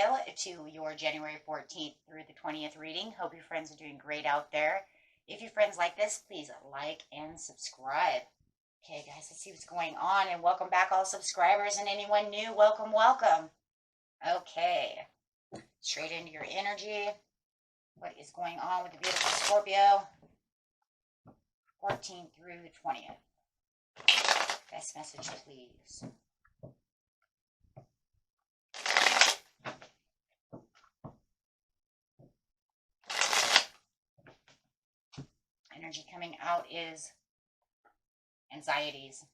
Scorpio, to your January 14th through the 20th reading. Hope your friends are doing great out there. If your friends like this, please like and subscribe. Okay, guys, let's see what's going on. And welcome back, all subscribers, and anyone new. Welcome, welcome. Okay, straight into your energy. What is going on with the beautiful Scorpio? 14th through the 20th. Best message, please. Energy coming out is anxieties.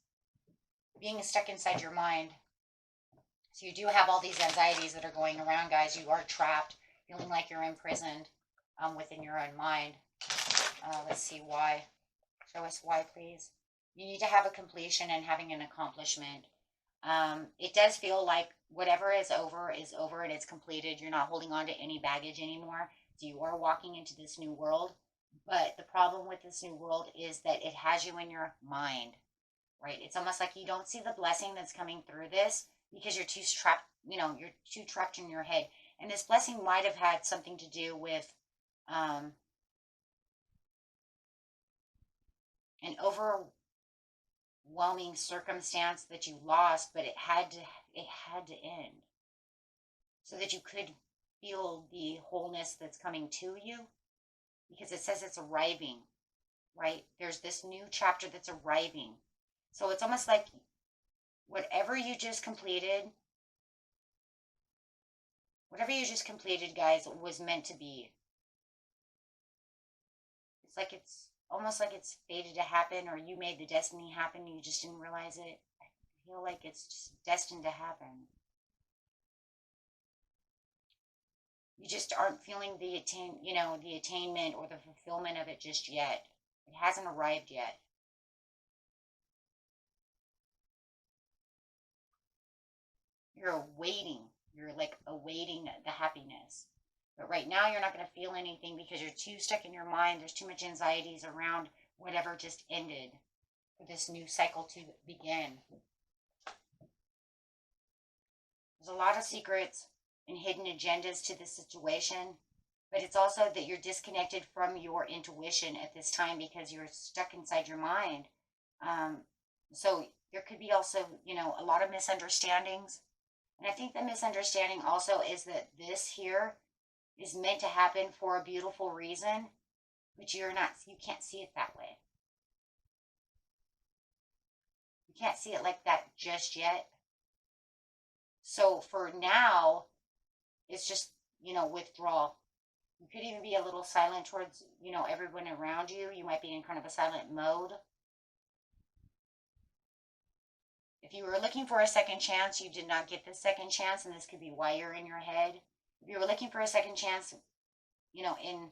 Being stuck inside your mind. So you do have all these anxieties that are going around, guys. You are trapped, feeling like you're imprisoned within your own mind. Let's see why. Show us why, please. You need to have a completion and having an accomplishment. It does feel like whatever is over and it's completed. You're not holding on to any baggage anymore. So you are walking into this new world. But the problem with this new world is that it has you in your mind, right? It's almost like you don't see the blessing that's coming through this because you're too trapped, you're too trapped in your head. And this blessing might have had something to do with an overwhelming circumstance that you lost, but it had to end so that you could feel the wholeness that's coming to you. Because it says it's arriving, right? There's this new chapter that's arriving. So it's almost like whatever you just completed, guys, was meant to be. It's almost like it's fated to happen, or you made the destiny happen and you just didn't realize it. I feel like it's just destined to happen. You just aren't feeling the attainment or the fulfillment of it just yet. It hasn't arrived yet. You're awaiting. You're like awaiting the happiness. But right now you're not going to feel anything because you're too stuck in your mind. There's too much anxieties around whatever just ended for this new cycle to begin. There's a lot of secrets and hidden agendas to this situation, but it's also that you're disconnected from your intuition at this time because you're stuck inside your mind. So there could be also, a lot of misunderstandings. And I think the misunderstanding also is that this here is meant to happen for a beautiful reason, but you can't see it that way. You can't see it like that just yet. So for now, it's just, withdrawal. You could even be a little silent towards, everyone around you. You might be in kind of a silent mode. If you were looking for a second chance, you did not get this second chance, and this could be why you're in your head. If you were looking for a second chance, in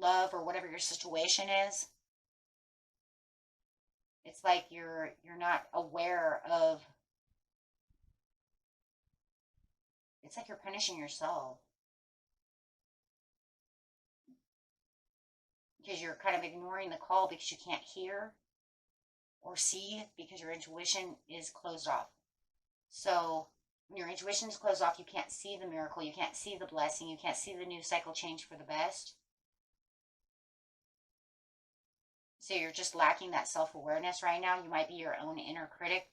love or whatever your situation is, it's like you're not aware of. It's like you're punishing yourself. Because you're kind of ignoring the call because you can't hear or see because your intuition is closed off. So when your intuition is closed off, you can't see the miracle, you can't see the blessing, you can't see the new cycle change for the best. So you're just lacking that self-awareness right now. You might be your own inner critic.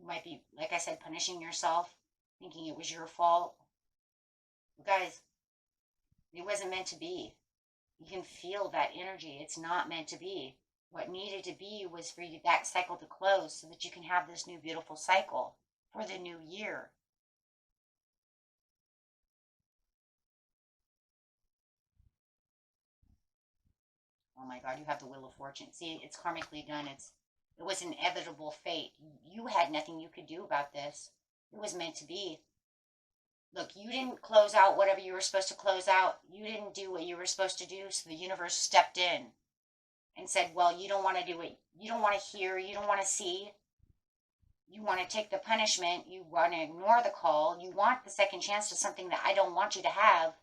You might be, like I said, punishing yourself, thinking it was your fault. But guys, it wasn't meant to be. You can feel that energy. It's not meant to be. What needed to be was for you that cycle to close so that you can have this new beautiful cycle for the new year. Oh my God, you have the Wheel of Fortune. See, it's karmically done. It was inevitable fate. You had nothing you could do about this. It was meant to be. Look, you didn't close out whatever you were supposed to close out. You didn't do what you were supposed to do, so the universe stepped in and said, well, you don't want to do it. You don't want to hear. You don't want to see. You want to take the punishment. You want to ignore the call. You want the second chance to something that I don't want you to have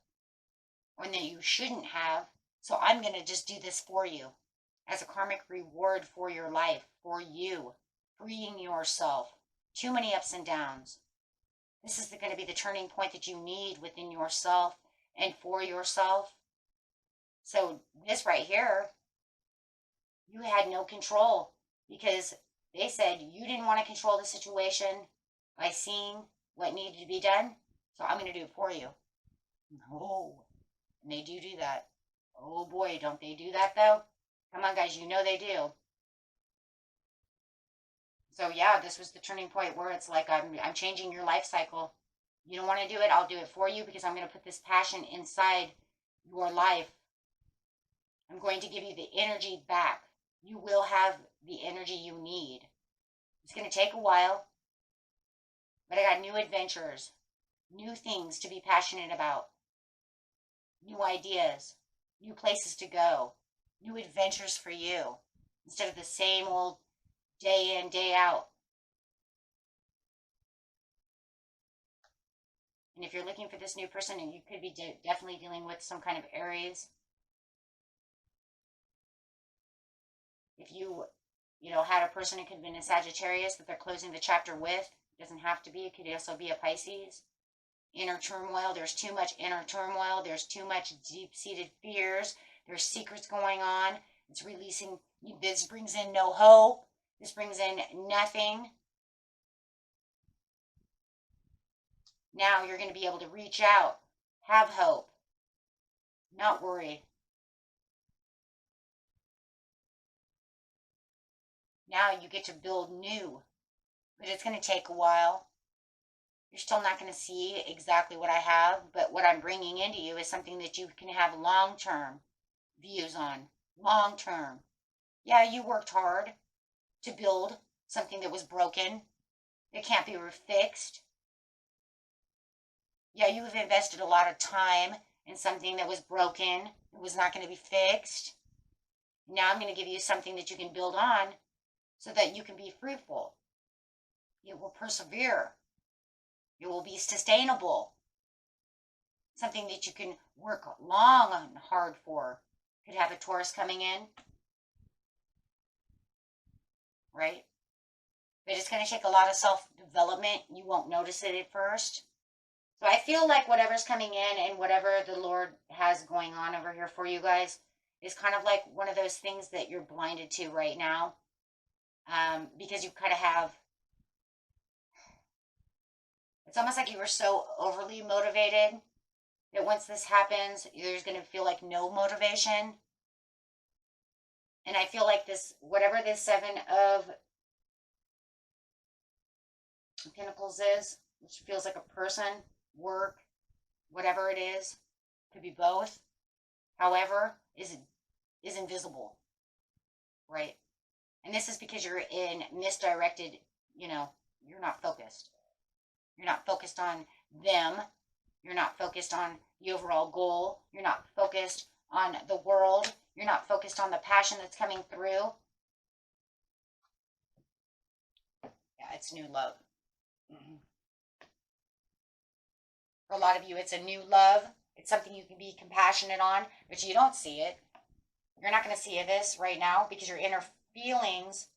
or that you shouldn't have. So I'm going to just do this for you as a karmic reward for your life, for you, freeing yourself. Too many ups and downs. This is going to be the turning point that you need within yourself and for yourself. So this right here, you had no control because they said you didn't want to control the situation by seeing what needed to be done. So I'm going to do it for you. No. And they do that. Oh boy, don't they do that though? Come on, guys, you know they do. So yeah, this was the turning point where it's like I'm changing your life cycle. You don't want to do it, I'll do it for you because I'm going to put this passion inside your life. I'm going to give you the energy back. You will have the energy you need. It's going to take a while, but I got new adventures, new things to be passionate about, new ideas, new places to go, new adventures for you instead of the same old day in, day out. And if you're looking for this new person, and you could be definitely dealing with some kind of Aries. If you had a person who could have been a Sagittarius that they're closing the chapter with, it doesn't have to be. It could also be a Pisces. Inner turmoil. There's too much inner turmoil. There's too much deep-seated fears. There's secrets going on. It's releasing. This brings in no hope. This brings in nothing. Now you're going to be able to reach out, have hope, not worry. Now you get to build new, but it's going to take a while. You're still not going to see exactly what I have, but what I'm bringing into you is something that you can have long-term views on. Long-term. Yeah, you worked hard to build something that was broken, that can't be fixed. Yeah, you have invested a lot of time in something that was broken, it was not going to be fixed. Now I'm going to give you something that you can build on so that you can be fruitful. It will persevere. It will be sustainable. Something that you can work long and hard for. Could have a Taurus coming in. Right? But it's going to take a lot of self-development. You won't notice it at first. So I feel like whatever's coming in and whatever the Lord has going on over here for you guys is kind of like one of those things that you're blinded to right now. Because you kind of have, it's almost like you were so overly motivated that once this happens, there's going to feel like no motivation. And I feel like this, whatever this Seven of Pentacles is, which feels like a person, work, whatever it is, could be both, however, is invisible, right? And this is because you're in misdirected, you're not focused. You're not focused on them. You're not focused on the overall goal. You're not focused on the world. You're not focused on the passion that's coming through. Yeah, it's new love. Mm-hmm. For a lot of you, it's a new love. It's something you can be compassionate on, but you don't see it. You're not going to see this right now because your inner feelings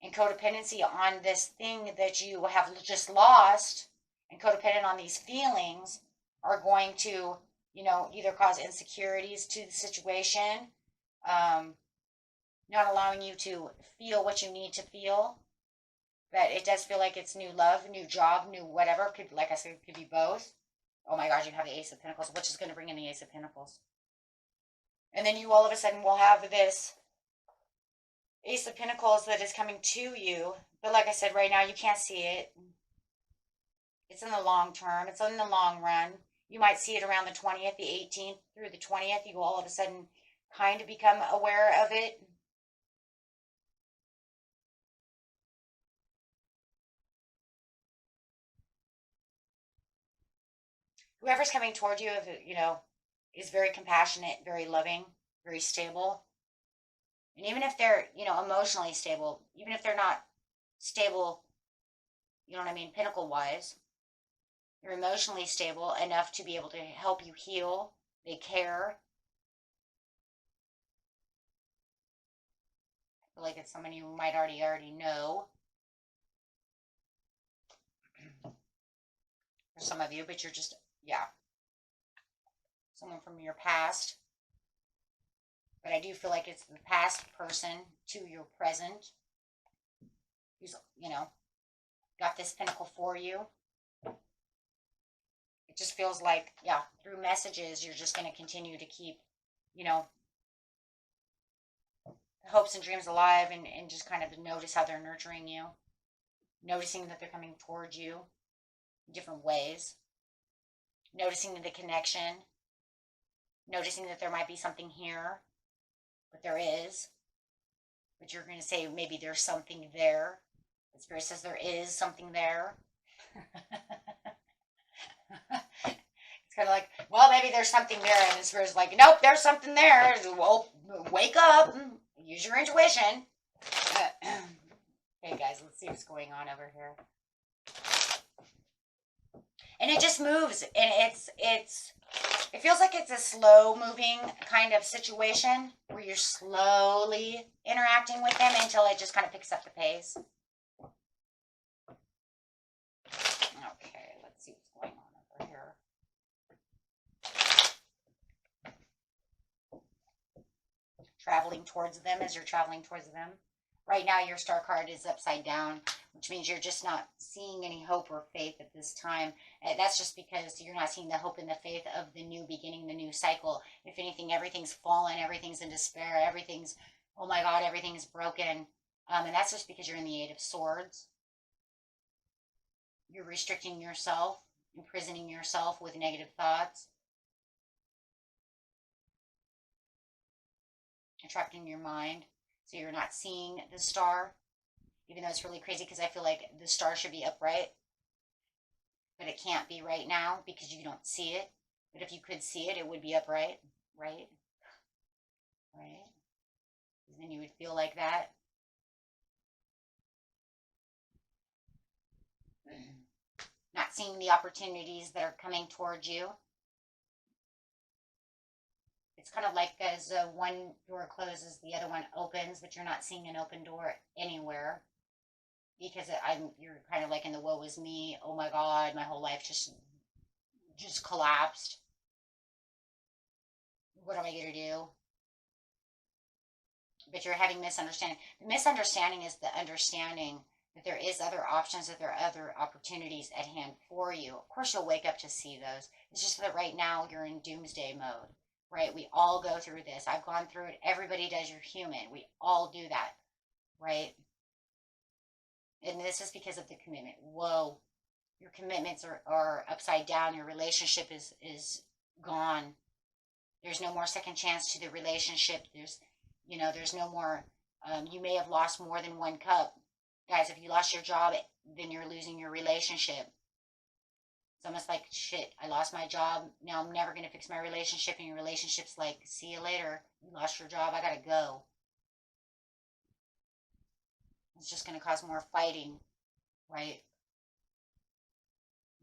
and codependency on this thing that you have just lost and codependent on these feelings are going to, either cause insecurities to the situation, not allowing you to feel what you need to feel. But it does feel like it's new love, new job, new whatever. Could, like I said, it could be both. Oh my gosh, you have the Ace of Pentacles, which is going to bring in the Ace of Pentacles. And then you all of a sudden will have this Ace of Pentacles that is coming to you. But like I said, right now you can't see it. It's in the long term. It's in the long run. You might see it around the 20th, the 18th through the 20th. You will all of a sudden kind of become aware of it. Whoever's coming toward you, is very compassionate, very loving, very stable. And even if they're, emotionally stable, even if they're not stable, pinnacle-wise, they're emotionally stable enough to be able to help you heal. They care. I feel like it's someone you might already know. for some of you, but you're just, yeah, someone from your past. But I do feel like it's the past person to your present who's, got this pinnacle for you. It just feels like, yeah, through messages, you're just going to continue to keep, hopes and dreams alive, and just kind of notice how they're nurturing you, noticing that they're coming towards you in different ways, noticing the connection, noticing that there might be something here, but there is, but you're going to say maybe there's something there. The Spirit says there is something there. It's kind of like, well, maybe there's something there, and the Spirit's like, nope, there's something there. Well, wake up, use your intuition. Hey guys, let's see what's going on over here. And it just moves, and it feels like it's a slow moving kind of situation where you're slowly interacting with them until it just kind of picks up the pace. Okay, let's see what's going on over here. Traveling towards them as you're traveling towards them. Right now, your star card is upside down, which means you're just not seeing any hope or faith at this time. And that's just because you're not seeing the hope and the faith of the new beginning, the new cycle. If anything, everything's fallen, everything's in despair, everything's, oh my God, everything's broken. And that's just because you're in the Eight of Swords. You're restricting yourself, imprisoning yourself with negative thoughts, attracting your mind. So you're not seeing the star, even though it's really crazy because I feel like the star should be upright, but it can't be right now because you don't see it. But if you could see it, it would be upright, right? Right? Then you would feel like that. Not seeing the opportunities that are coming towards you. It's kind of like as one door closes, the other one opens, but you're not seeing an open door anywhere because you're kind of like in the woe is me. Oh my God, my whole life just collapsed. What am I going to do? But you're having misunderstanding. The misunderstanding is the understanding that there is other options, that there are other opportunities at hand for you. Of course, you'll wake up to see those. It's just that right now you're in doomsday mode. Right? We all go through this. I've gone through it. Everybody does. You're human. We all do that. Right? And this is because of the commitment. Whoa. Your commitments are upside down. Your relationship is gone. There's no more second chance to the relationship. There's no more, you may have lost more than one cup. Guys, if you lost your job, then you're losing your relationship. It's almost like, shit, I lost my job. Now I'm never going to fix my relationship. And your relationship's like, see you later. You lost your job. I got to go. It's just going to cause more fighting, right?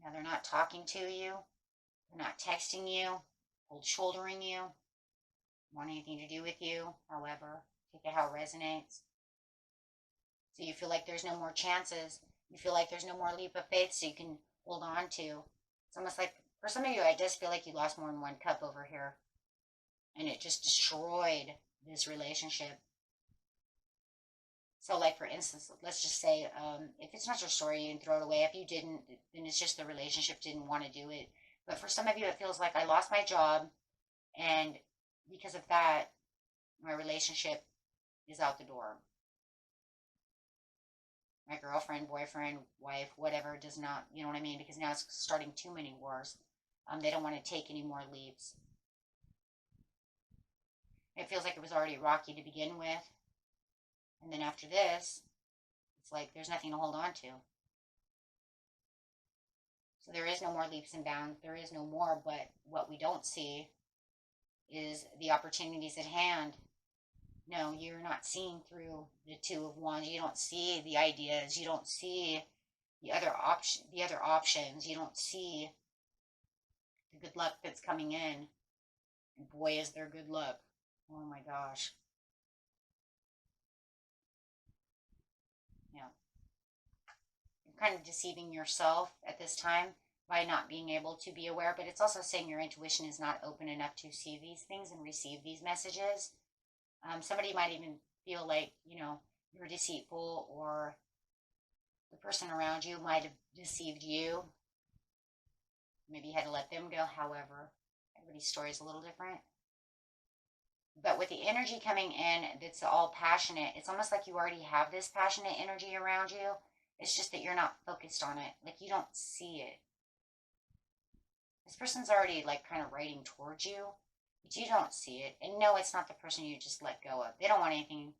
Now they're not talking to you. They're not texting you, cold shouldering you, want anything to do with you. However, take it how it resonates. So you feel like there's no more chances. You feel like there's no more leap of faith so you can hold on to. It's almost like, for some of you, I just feel like you lost more than one cup over here. And it just destroyed this relationship. So like, for instance, let's just say, if it's not your story, you can throw it away. If you didn't, then it's just the relationship didn't want to do it. But for some of you, it feels like I lost my job. And because of that, my relationship is out the door. My girlfriend, boyfriend, wife, whatever, does not, you know what I mean? Because now it's starting too many wars. They don't want to take any more leaps. It feels like it was already rocky to begin with. And then after this, it's like there's nothing to hold on to. So there is no more leaps and bounds. There is no more, but what we don't see is the opportunities at hand. No, you're not seeing through the Two of Wands. You don't see the ideas. You don't see the other options. You don't see the good luck that's coming in. And boy, is there good luck. Oh my gosh. Yeah. You're kind of deceiving yourself at this time. by not being able to be aware, but it's also saying your intuition is not open enough to see these things and receive these messages. Somebody might even feel like, you're deceitful, or the person around you might have deceived you. Maybe you had to let them go. However, everybody's story is a little different. But with the energy coming in that's all passionate, it's almost like you already have this passionate energy around you. It's just that you're not focused on it. Like, you don't see it. This person's already, like, kind of writing towards you, but you don't see it. And no, it's not the person you just let go of. They don't want anything,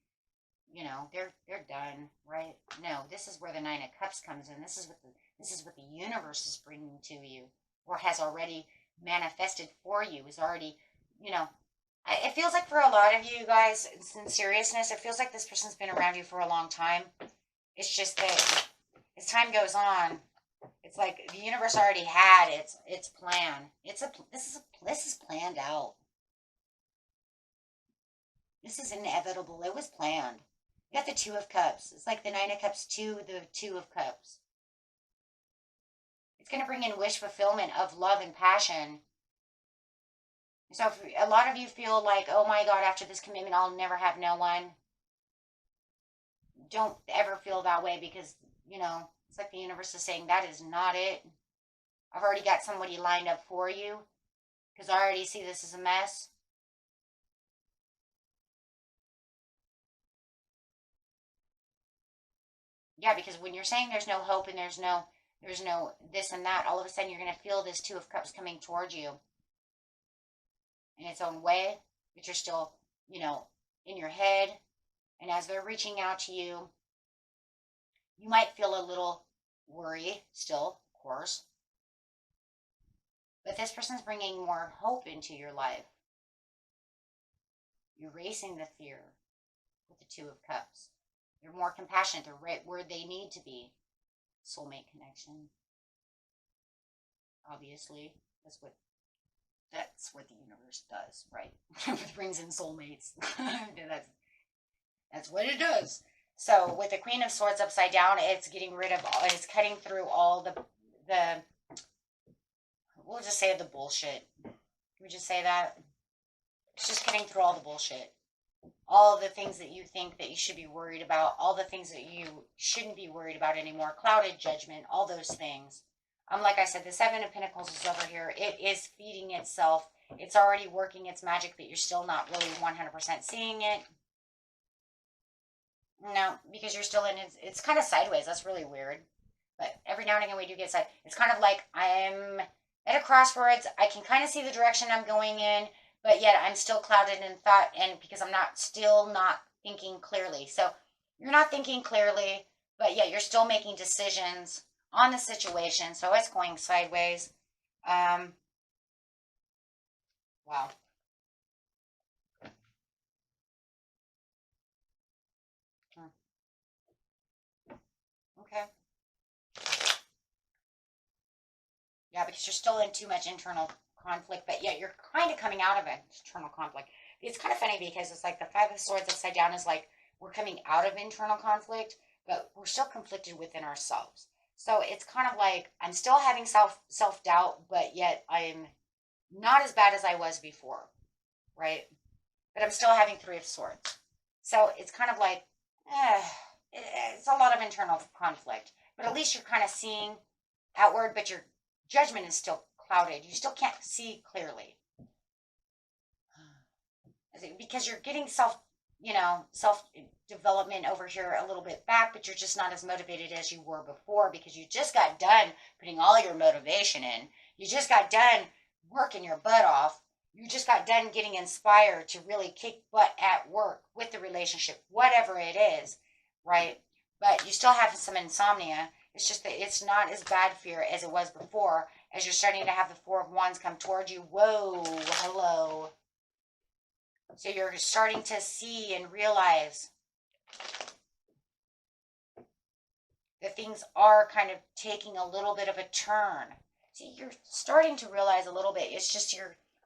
they're done, right? No, this is where the Nine of Cups comes in. This is what the universe is bringing to you, or has already manifested for you, is already, it feels like for a lot of you guys, in seriousness, it feels like this person's been around you for a long time. It's just that as time goes on, it's like the universe already had its plan. This is planned out. This is inevitable. It was planned. You got the Two of Cups. It's like the Nine of Cups to the Two of Cups. It's going to bring in wish fulfillment of love and passion. So if a lot of you feel like, oh my God, after this commitment, I'll never have no one. Don't ever feel that way, because, it's like the universe is saying that is not it. I've already got somebody lined up for you, because I already see this as a mess. Yeah, because when you're saying there's no hope and there's no this and that, all of a sudden you're going to feel this Two of Cups coming towards you in its own way, but you're still, in your head. And as they're reaching out to you, you might feel a little worry still, of course. But this person's bringing more hope into your life. You're erasing the fear with the Two of Cups. They're more compassionate. They're right where they need to be. Soulmate connection. Obviously, that's what the universe does, right? It brings in soulmates. That's what it does. So with the Queen of Swords upside down, it's getting rid of it's cutting through all the we'll just say the bullshit. Can we just say that? It's just cutting through all the bullshit. All the things that you think that you should be worried about, all the things that you shouldn't be worried about anymore, clouded judgment, all those things. Like I said, the Seven of Pentacles is over here. It is feeding itself. It's already working its magic, but you're still not really 100% seeing it. No, because you're still in, it's kind of sideways. That's really weird. But every now and again we do get side. It's kind of like I'm at a crossroads. I can kind of see the direction I'm going in, but yet I'm still clouded in thought, and because I'm still not thinking clearly. So you're not thinking clearly, but yet you're still making decisions on the situation. So it's going sideways. Wow. Okay. Yeah, because you're still in too much internal conflict, but yet you're kind of coming out of it, internal conflict. It's kind of funny because it's like the Five of Swords upside down is like we're coming out of internal conflict, but we're still conflicted within ourselves. So it's kind of like I'm still having self-doubt, but yet I'm not as bad as I was before, right? But I'm still having Three of Swords. So it's kind of like, it's a lot of internal conflict. But at least you're kind of seeing outward, but your judgment is still clouded. You still can't see clearly. Because you're getting self-development over here a little bit back, but you're just not as motivated as you were before, because you just got done putting all your motivation in. You just got done working your butt off. You just got done getting inspired to really kick butt at work with the relationship, whatever it is, right? But you still have some insomnia. It's just that it's not as bad fear as it was before, as you're starting to have the Four of Wands come towards you. Whoa, hello. So you're starting to see and realize that things are kind of taking a little bit of a turn. See, you're starting to realize a little bit. It's just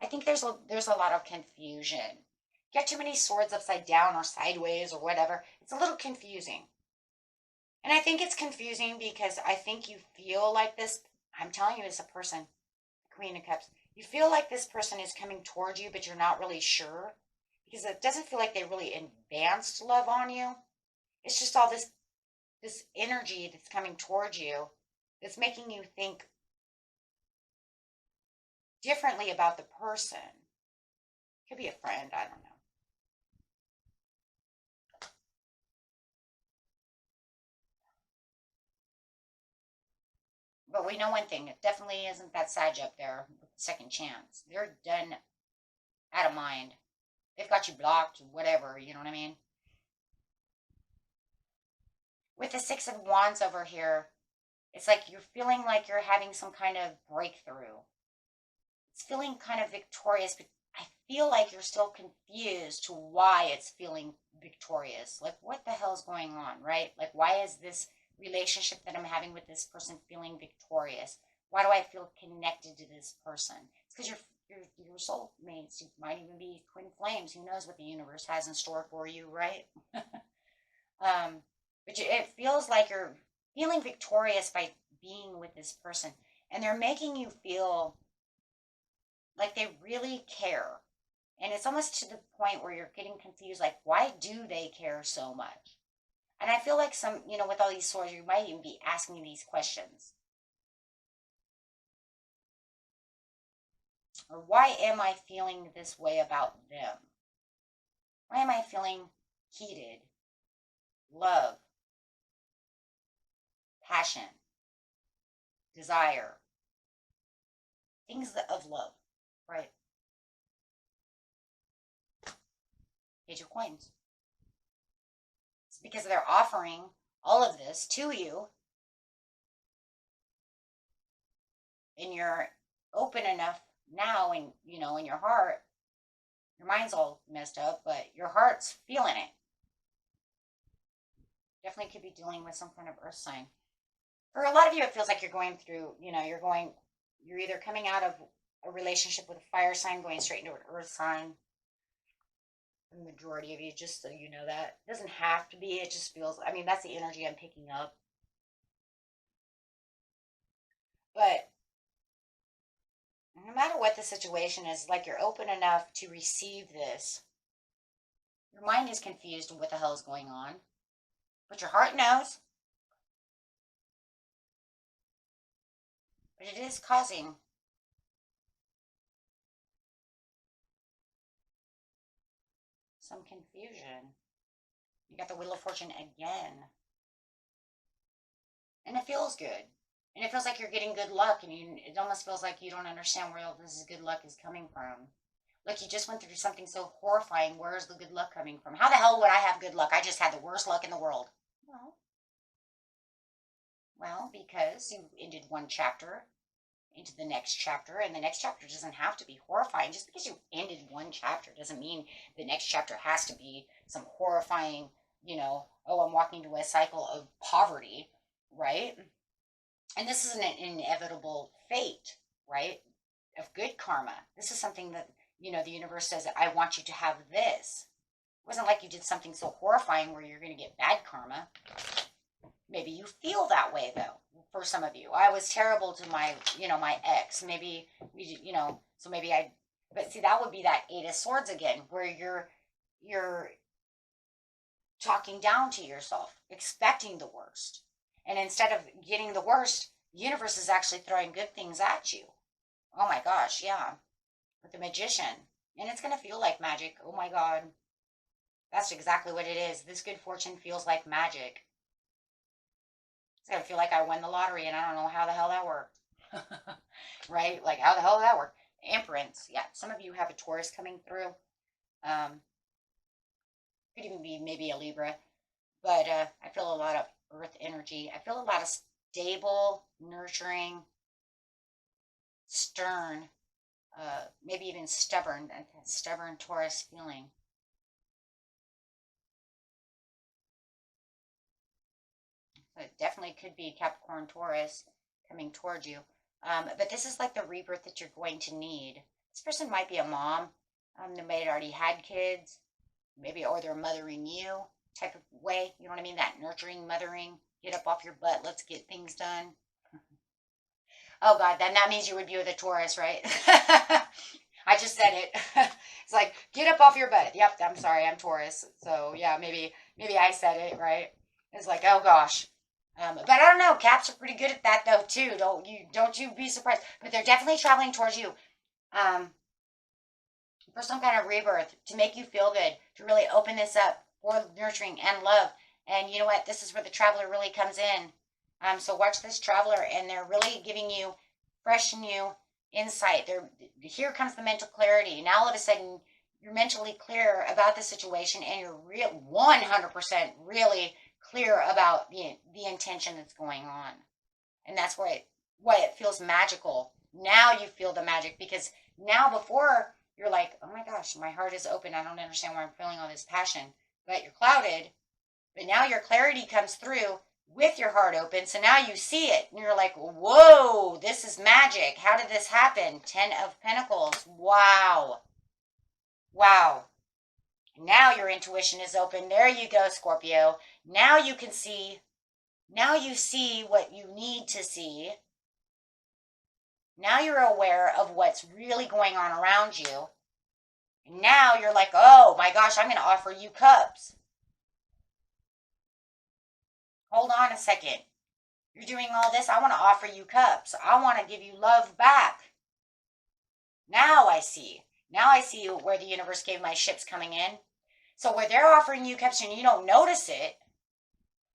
I think there's a lot of confusion. You got too many swords upside down or sideways or whatever. It's a little confusing. And I think it's confusing because I think you feel like this. I'm telling you, as a person, Queen of Cups, you feel like this person is coming towards you, but you're not really sure because it doesn't feel like they really advanced love on you. It's just all this energy that's coming towards you that's making you think differently about the person. Could be a friend, I don't know. But we know one thing, it definitely isn't that Sag up there with the second chance. They're done out of mind. They've got you blocked, whatever, you know what I mean? With the Six of Wands over here, it's like you're feeling like you're having some kind of breakthrough. It's feeling kind of victorious, but I feel like you're still confused to why it's feeling victorious. Like, what the hell is going on, right? Like, why is this relationship that I'm having with this person feeling victorious? Why do I feel connected to this person? It's because your soul mates. You might even be twin flames. Who knows what the universe has in store for you, right? But it feels like you're feeling victorious by being with this person, and they're making you feel like they really care. And it's almost to the point where you're getting confused, like, why do they care so much? And I feel like with all these swords, you might even be asking these questions. Or why am I feeling this way about them? Why am I feeling heated? Love, passion, desire, things of love, right? Page of Coins. It's because they're offering all of this to you, and you're open enough now, and in your heart, your mind's all messed up, but your heart's feeling it. Definitely could be dealing with some kind of earth sign. For a lot of you, it feels like you're going through, you're either coming out of a relationship with a fire sign, going straight into an earth sign. The majority of you, just so you know that. It doesn't have to be, it just feels, that's the energy I'm picking up. But no matter what the situation is, like you're open enough to receive this. Your mind is confused with what the hell is going on, but your heart knows. But it is causing some confusion. You got the Wheel of Fortune again. And it feels good. And it feels like you're getting good luck, and it almost feels like you don't understand where all this good luck is coming from. Like you just went through something so horrifying. Where's the good luck coming from? How the hell would I have good luck? I just had the worst luck in the world. Well, because you ended one chapter into the next chapter, and the next chapter doesn't have to be horrifying. Just because you ended one chapter doesn't mean the next chapter has to be some horrifying, oh, I'm walking into a cycle of poverty, right? And this is an inevitable fate, right? Of good karma. This is something that, the universe says, I want you to have this. It wasn't like you did something so horrifying where you're going to get bad karma. Maybe you feel that way, though, for some of you. I was terrible to my ex. Maybe, so maybe but see, that would be that Eight of Swords again, where you're talking down to yourself, expecting the worst. And instead of getting the worst, the universe is actually throwing good things at you. Oh my gosh, yeah. With the Magician. And it's going to feel like magic. Oh my God. That's exactly what it is. This good fortune feels like magic. It's going to feel like I won the lottery, and I don't know how the hell that worked. Right? Like, how the hell did that work? Empress. Yeah, some of you have a Taurus coming through. Could even be maybe a Libra. But I feel a lot of earth energy. I feel a lot of stable, nurturing, stern, maybe even stubborn, that stubborn Taurus feeling. So it definitely could be Capricorn Taurus coming towards you. But this is like the rebirth that you're going to need. This person might be a mom. They may have already had kids. Maybe, or they're mothering you type of way. You know what I mean? That nurturing, mothering. Get up off your butt. Let's get things done. Oh God, then that means you would be with a Taurus, right? I just said it. It's like, get up off your butt. Yep, I'm sorry, I'm Taurus. So yeah, maybe I said it, right? It's like, oh gosh. But I don't know. Caps are pretty good at that though too. Don't you be surprised. But they're definitely traveling towards you. Um, for some kind of rebirth, to make you feel good, to really open this up for nurturing and love. And you know what? This is where the traveler really comes in. So watch this traveler, and they're really giving you fresh new insight. Here comes the mental clarity. Now all of a sudden you're mentally clear about the situation, and you're 100% really clear about the intention that's going on. And that's why it feels magical. Now you feel the magic, because now before you're like, oh my gosh, my heart is open. I don't understand why I'm feeling all this passion. But you're clouded. But now your clarity comes through with your heart open. So now you see it. And you're like, whoa, this is magic. How did this happen? 10 of Pentacles. Wow. Wow. Now your intuition is open. There you go, Scorpio. Now you can see. Now you see what you need to see. Now you're aware of what's really going on around you. And now you're like, oh my gosh, I'm going to offer you cups. Hold on a second. You're doing all this. I want to offer you cups. I want to give you love back. Now I see. Now I see where the universe gave my ships coming in. So where they're offering you cups and you don't notice it,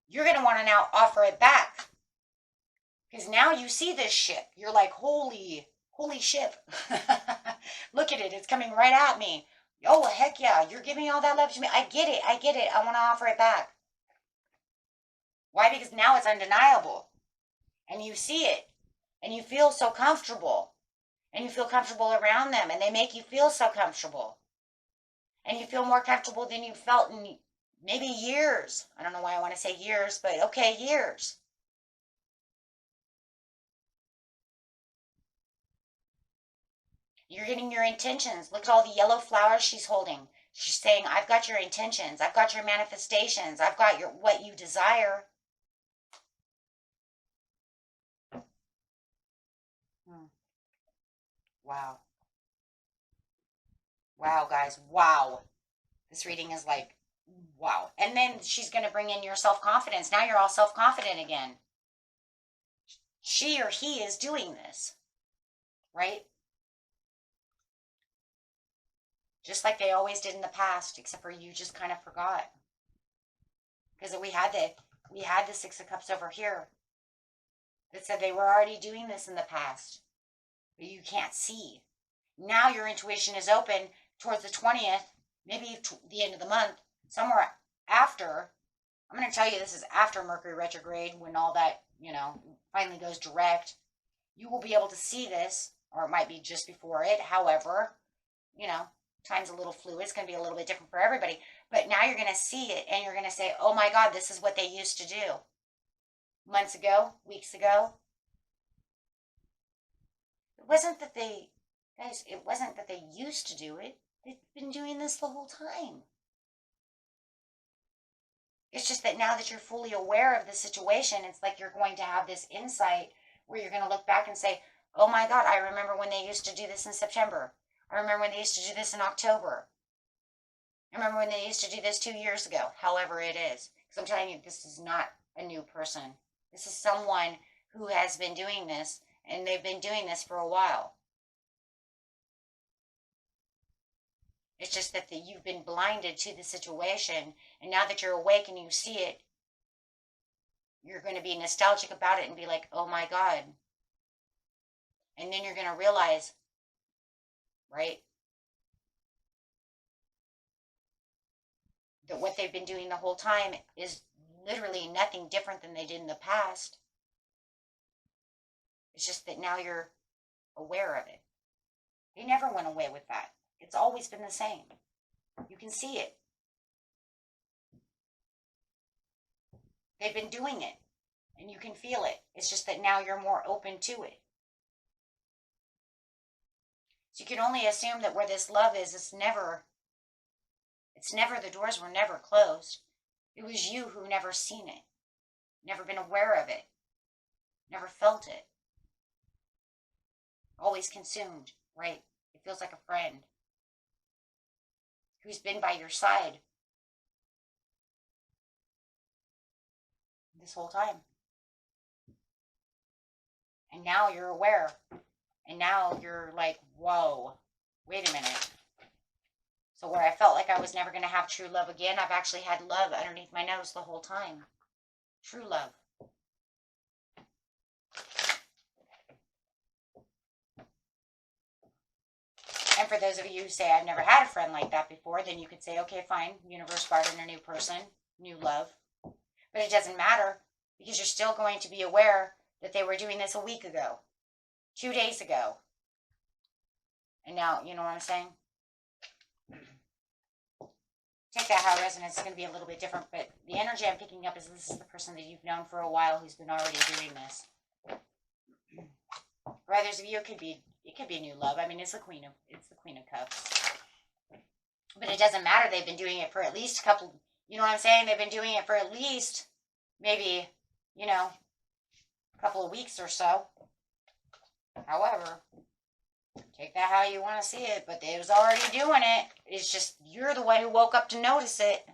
you're going to want to now offer it back. Because now you see this ship. You're like, holy ship. Look at it. It's coming right at me. Oh, heck yeah. You're giving all that love to me. I get it. I want to offer it back. Why? Because now it's undeniable. And you see it. And you feel so comfortable. And you feel comfortable around them. And they make you feel so comfortable. And you feel more comfortable than you felt in maybe years. I don't know why I want to say years, but okay, years. You're getting your intentions. Look at all the yellow flowers she's holding. She's saying, I've got your intentions. I've got your manifestations. I've got your what you desire. Wow. Wow, guys. Wow. This reading is like, wow. And then she's going to bring in your self-confidence. Now you're all self-confident again. She or he is doing this, right? Just like they always did in the past, except for you just kind of forgot. Because we had the Six of Cups over here that said they were already doing this in the past, but you can't see. Now your intuition is open towards the 20th, maybe the end of the month, somewhere after. I'm going to tell you this is after Mercury retrograde, when all that, finally goes direct. You will be able to see this, or it might be just before it. However, time's a little fluid. It's going to be a little bit different for everybody. But now you're going to see it, and you're going to say, oh my God, this is what they used to do. Months ago, weeks ago. It wasn't that they used to do it. They've been doing this the whole time. It's just that now that you're fully aware of the situation, it's like you're going to have this insight where you're going to look back and say, oh my God, I remember when they used to do this in September. I remember when they used to do this in October. I remember when they used to do this 2 years ago, however it is. Because I'm telling you, this is not a new person. This is someone who has been doing this, and they've been doing this for a while. It's just that you've been blinded to the situation, and now that you're awake and you see it, you're going to be nostalgic about it and be like, oh my God. And then you're going to realize, right, that what they've been doing the whole time is literally nothing different than they did in the past. It's just that now you're aware of it. They never went away with that. It's always been the same. You can see it. They've been doing it, and you can feel it. It's just that now you're more open to it. So you can only assume that where this love is, the doors were never closed. It was you who never seen it, never been aware of it, never felt it. always consumed, right? It feels like a friend who's been by your side this whole time. And now you're aware. And now you're like, whoa, wait a minute. So where I felt like I was never going to have true love again, I've actually had love underneath my nose the whole time. True love. And for those of you who say, I've never had a friend like that before, then you could say, okay, fine, universe brought in a new person, new love. But it doesn't matter, because you're still going to be aware that they were doing this a week ago, 2 days ago. And now, you know what I'm saying? Take that how it resonates. It's going to be a little bit different, but the energy I'm picking up is this is the person that you've known for a while who's been already doing this. For others of you, it could be new love. I mean, it's the Queen of Cups. But it doesn't matter. They've been doing it for at least a couple, you know what I'm saying? They've been doing it for at least maybe, you know, a couple of weeks or so. However, take that how you want to see it, but they was already doing it. It's just you're the one who woke up to notice it.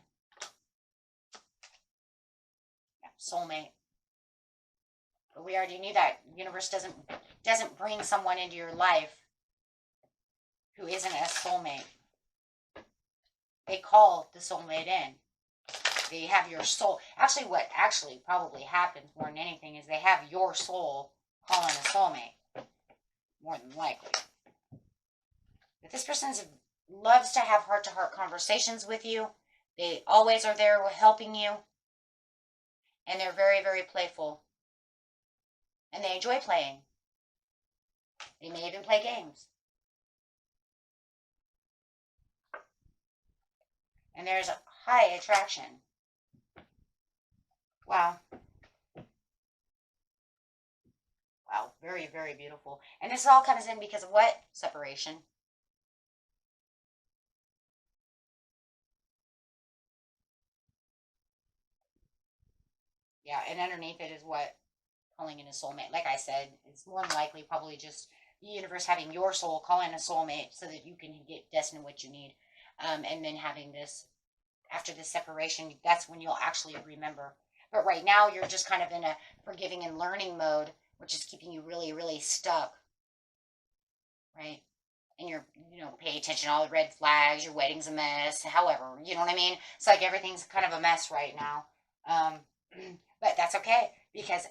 Yeah, soulmate. But we already knew that. Universe doesn't bring someone into your life who isn't a soulmate. They call the soulmate in. They have your soul. Actually, what actually probably happens more than anything is they have your soul calling a soulmate. More than likely. But this person loves to have heart-to-heart conversations with you. They always are there helping you. And they're very, very playful. And they enjoy playing. They may even play games. And there's a high attraction. Wow. Wow, very, very beautiful. And this all comes in because of what? Separation. Yeah, and underneath it is what? Calling in a soulmate. Like I said, it's more than likely probably just the universe having your soul call in a soulmate so that you can get destined what you need. And then having this, after the separation, that's when you'll actually remember. But right now, you're just kind of in a forgiving and learning mode, which is keeping you really, really stuck. Right? And you're, pay attention to all the red flags, your wedding's a mess, however, you know what I mean? It's like everything's kind of a mess right now. But that's okay because,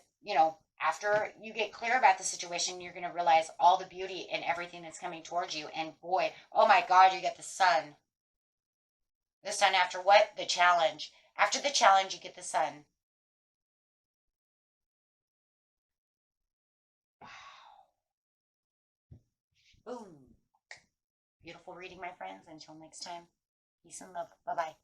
after you get clear about the situation, you're going to realize all the beauty and everything that's coming towards you. And boy, oh my God, you get the sun. The sun after what? The challenge. After the challenge, you get the sun. Wow. Boom. Beautiful reading, my friends. Until next time, peace and love. Bye-bye.